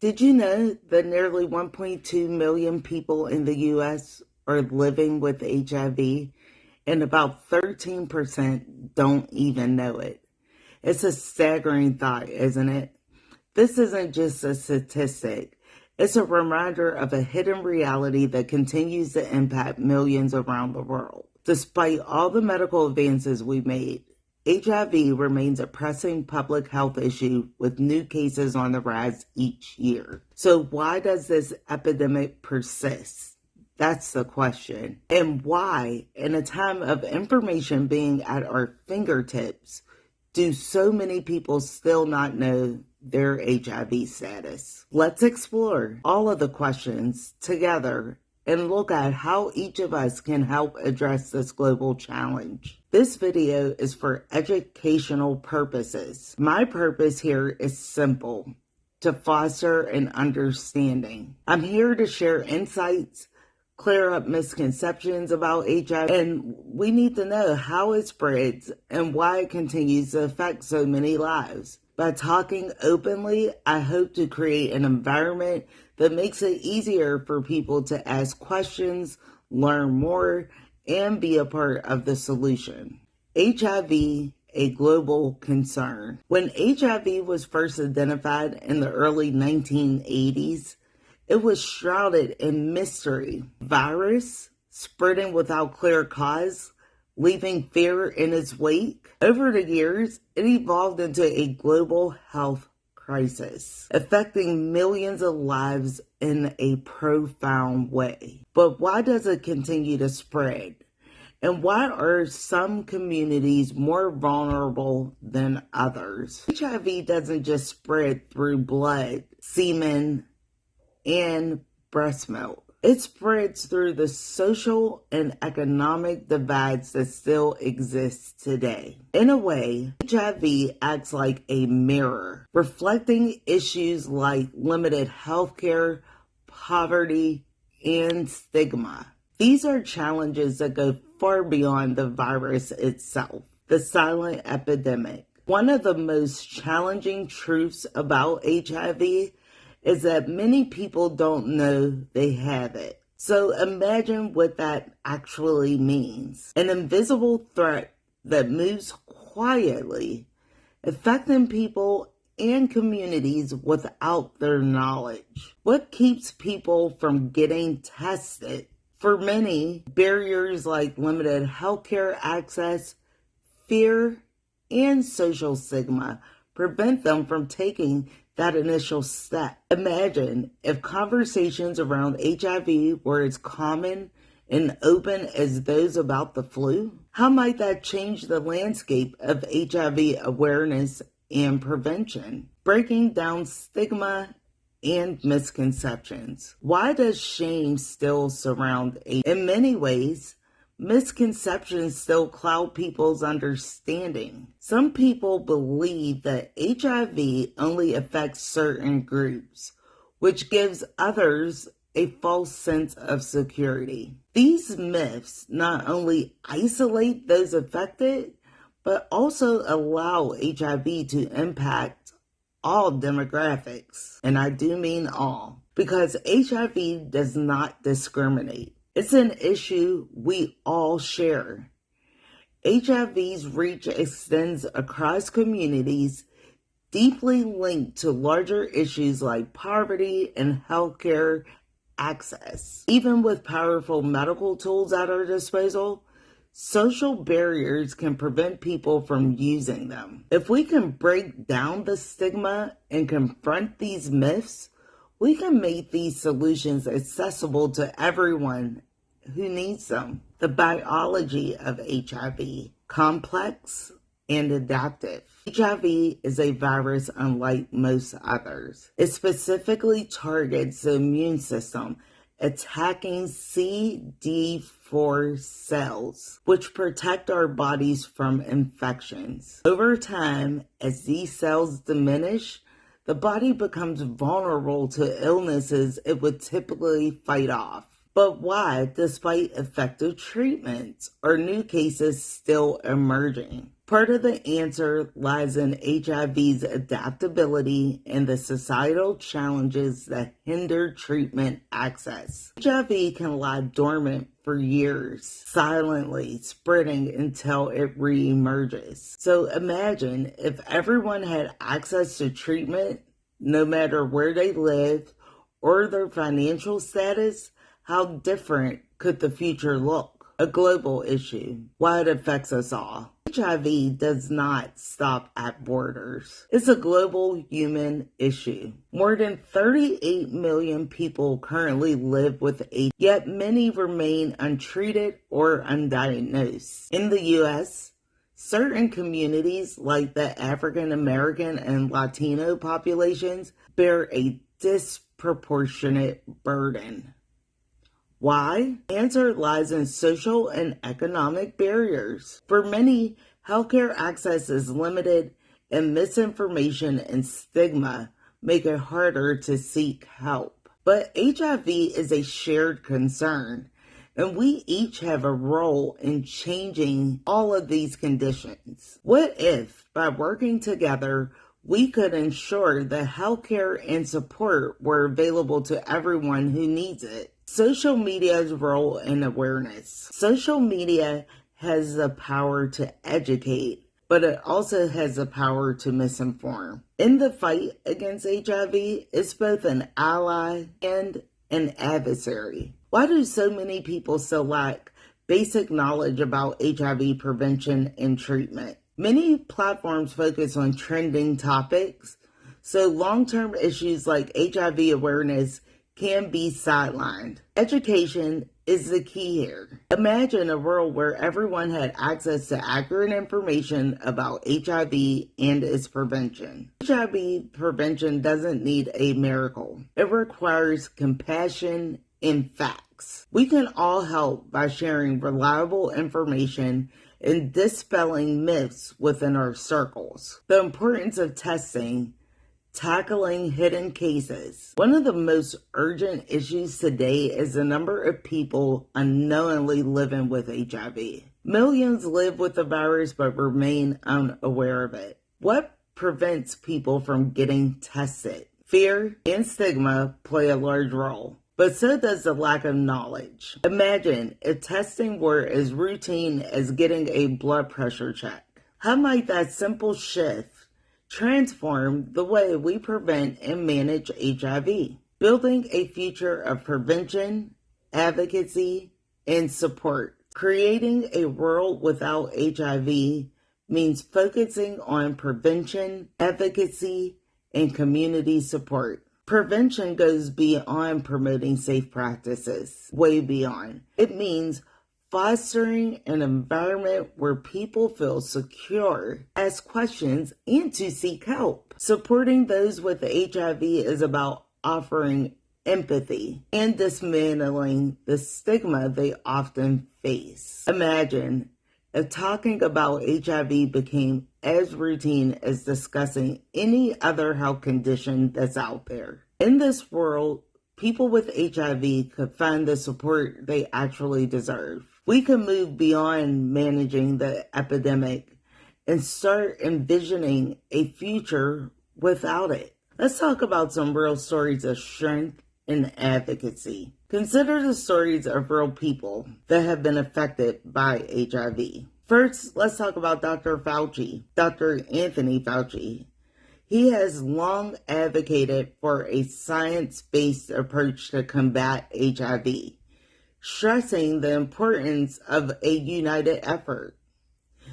Did you know that nearly 1.2 million people in the U.S. are living with HIV and about 13% don't even know it? It's a staggering thought, isn't it? This isn't just a statistic. It's a reminder of a hidden reality that continues to impact millions around the world. Despite all the medical advances we've made, HIV remains a pressing public health issue with new cases on the rise each year. So why does this epidemic persist? That's the question. And why, in a time of information being at our fingertips, do so many people still not know their HIV status? Let's explore all of the questions together and look at how each of us can help address this global challenge. This video is for educational purposes. My purpose here is simple: to foster an understanding. I'm here to share insights, clear up misconceptions about HIV, and we need to know how it spreads and why it continues to affect so many lives. By talking openly, I hope to create an environment that makes it easier for people to ask questions, learn more, and be a part of the solution. HIV, a global concern. When HIV was first identified in the early 1980s, it was shrouded in mystery. Virus spreading without clear cause, leaving fear in its wake. Over the years, it evolved into a global health crisis, affecting millions of lives in a profound way. But why does it continue to spread? And why are some communities more vulnerable than others? HIV doesn't just spread through blood, semen, and breast milk. It spreads through the social and economic divides that still exist today. In a way, HIV acts like a mirror, reflecting issues like limited healthcare, poverty, and stigma. These are challenges that go far beyond the virus itself, the silent epidemic. One of the most challenging truths about HIV is that many people don't know they have it. So imagine what that actually means. An invisible threat that moves quietly, affecting people and communities without their knowledge. What keeps people from getting tested? For many, barriers like limited healthcare access, fear, and social stigma prevent them from taking that initial step. Imagine if conversations around HIV were as common and open as those about the flu. How might that change the landscape of HIV awareness and prevention? Breaking down stigma and misconceptions. Why does shame still surround AIDS? In many ways, misconceptions still cloud people's understanding. Some people believe that HIV only affects certain groups, which gives others a false sense of security. These myths not only isolate those affected, but also allow HIV to impact all demographics. And I do mean all, because HIV does not discriminate. It's an issue we all share. HIV's reach extends across communities, deeply linked to larger issues like poverty and healthcare access. Even with powerful medical tools at our disposal, social barriers can prevent people from using them. If we can break down the stigma and confront these myths, we can make these solutions accessible to everyone who needs them. The biology of HIV, complex and adaptive. HIV is a virus unlike most others. It specifically targets the immune system, attacking CD4 cells, which protect our bodies from infections. Over time, as these cells diminish, the body becomes vulnerable to illnesses it would typically fight off. But why, despite effective treatments, are new cases still emerging? Part of the answer lies in HIV's adaptability and the societal challenges that hinder treatment access. HIV can lie dormant for years, silently spreading until it reemerges. So imagine if everyone had access to treatment, no matter where they lived or their financial status, how different could the future look? A global issue, why it affects us all. HIV does not stop at borders. It's a global human issue. More than 38 million people currently live with AIDS, yet many remain untreated or undiagnosed. In the U.S., certain communities, like the African American and Latino populations, bear a disproportionate burden. Why? The answer lies in social and economic barriers. For many, healthcare access is limited, and misinformation and stigma make it harder to seek help. But HIV is a shared concern, and we each have a role in changing all of these conditions. What if, by working together, we could ensure that healthcare and support were available to everyone who needs it? Social media's role in awareness. Social media has the power to educate, but it also has the power to misinform. In the fight against HIV, it's both an ally and an adversary. Why do so many people still lack basic knowledge about HIV prevention and treatment? Many platforms focus on trending topics, so long-term issues like HIV awareness can be sidelined. Education is the key here. Imagine a world where everyone had access to accurate information about HIV and its prevention. HIV prevention doesn't need a miracle. It requires compassion and facts. We can all help by sharing reliable information and dispelling myths within our circles. The importance of testing, tackling hidden cases. One of the most urgent issues today is the number of people unknowingly living with HIV. Millions live with the virus but remain unaware of it. What prevents people from getting tested? Fear and stigma play a large role, but so does the lack of knowledge. Imagine if testing were as routine as getting a blood pressure check. How might that simple shift transform the way we prevent and manage HIV? Building a future of prevention, advocacy, and support. Creating a world without HIV means focusing on prevention, advocacy, and community support. Prevention goes beyond promoting safe practices, way beyond. It means fostering an environment where people feel secure, ask questions, and to seek help. Supporting those with HIV is about offering empathy and dismantling the stigma they often face. Imagine if talking about HIV became as routine as discussing any other health condition that's out there. In this world, people with HIV could find the support they actually deserve. We can move beyond managing the epidemic and start envisioning a future without it. Let's talk about some real stories of strength and advocacy. Consider the stories of real people that have been affected by HIV. First, let's talk about Dr. Fauci, Dr. Anthony Fauci. He has long advocated for a science-based approach to combat HIV, stressing the importance of a united effort.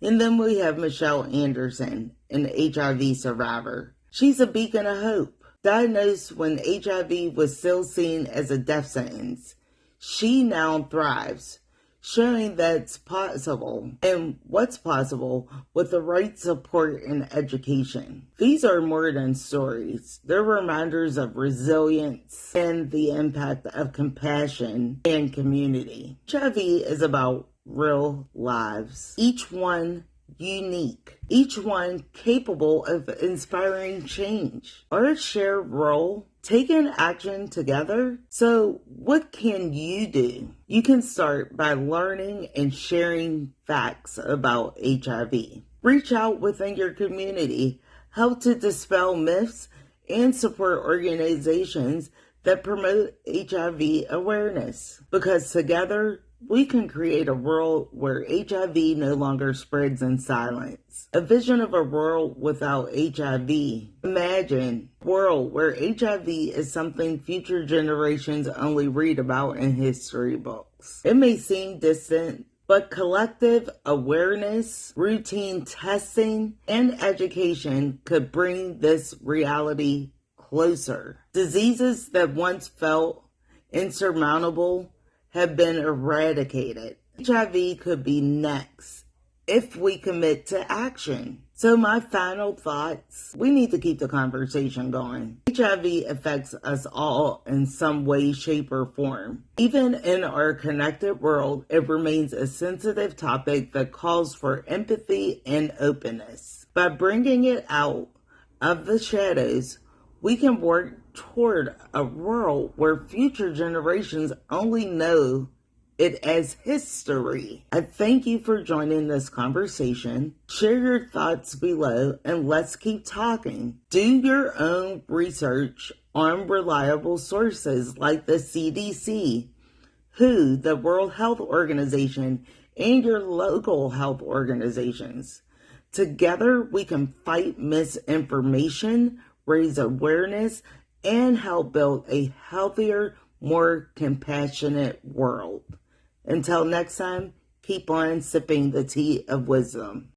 And then we have Michelle Anderson, an HIV survivor. She's a beacon of hope. Diagnosed when HIV was still seen as a death sentence, she now thrives, showing that's possible and what's possible with the right support and education. These are more than stories. They're reminders of resilience and the impact of compassion and community. HIV is about real lives, each one unique, each one capable of inspiring change. Our shared role, taking action together. So what can you do? You can start by learning and sharing facts about HIV. Reach out within your community, help to dispel myths, and support organizations that promote HIV awareness. Because together, we can create a world where HIV no longer spreads in silence. A vision of a world without HIV. Imagine a world where HIV is something future generations only read about in history books. It may seem distant, but collective awareness, routine testing, and education could bring this reality closer. Diseases that once felt insurmountable have been eradicated. HIV could be next if we commit to action. So my final thoughts, we need to keep the conversation going. HIV affects us all in some way, shape, or form. Even in our connected world, it remains a sensitive topic that calls for empathy and openness. By bringing it out of the shadows, we can work toward a world where future generations only know it as history. I thank you for joining this conversation. Share your thoughts below and let's keep talking. Do your own research on reliable sources like the CDC, WHO, the World Health Organization, and your local health organizations. Together, we can fight misinformation, raise awareness, and help build a healthier, more compassionate world. Until next time, keep on sipping the tea of wisdom.